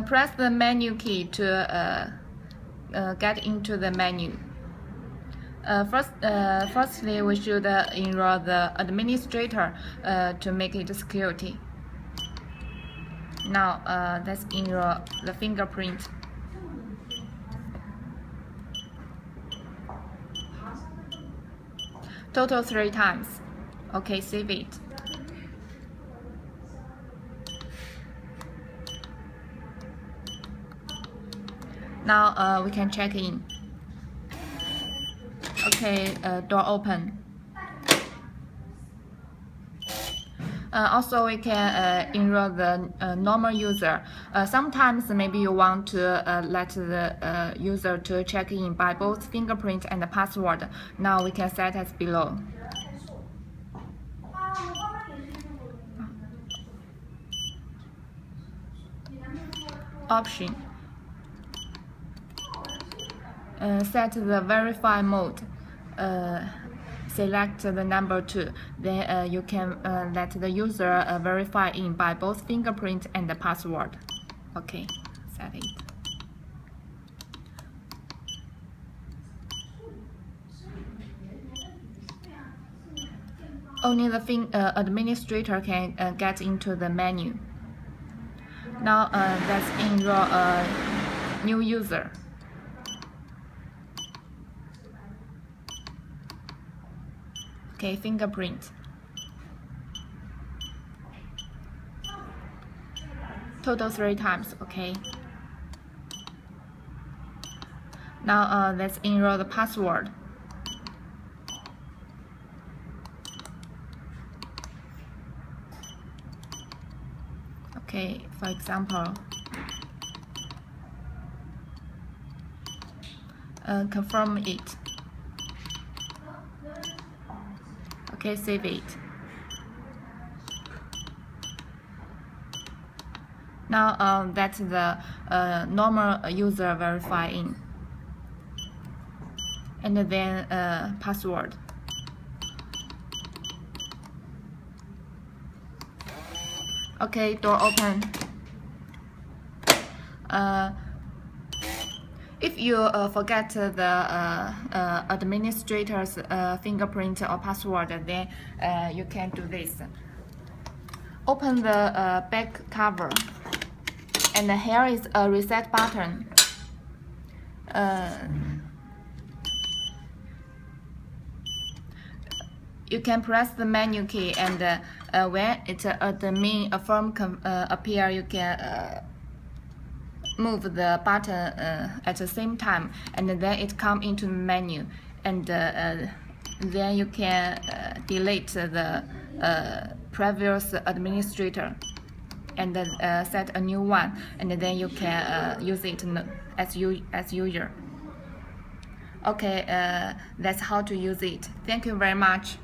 Press the menu key to get into the menu. Firstly, we should enroll the administrator to make it security. Now, let's enroll the fingerprint. Total 3 times. Okay, save it. Now we can check in. Okay, door open. Also, we can enroll the normal user. Sometimes maybe you want to let the user to check in by both fingerprint and the password. Now we can set as below. Option. Set the verify mode. Select the number 2. Then you can let the user verify in by both fingerprint and the password. Okay, set it. Only the administrator can get into the menu. Now let's enroll a new user. Okay, fingerprint. Total 3 times, okay. Now let's enroll the password. Okay, for example, confirm it. Okay, save it. Now that's the normal user verify in. And then password. Okay, door open. If you forget the administrator's fingerprint or password, then you can do this. Open the back cover, and here is a reset button. You can press the menu key, and when it's admin form appear, you can move the button at the same time, and then it come into the menu, and then you can delete the previous administrator and set a new one, and then you can use it as usual. Okay, that's how to use it. Thank you very much.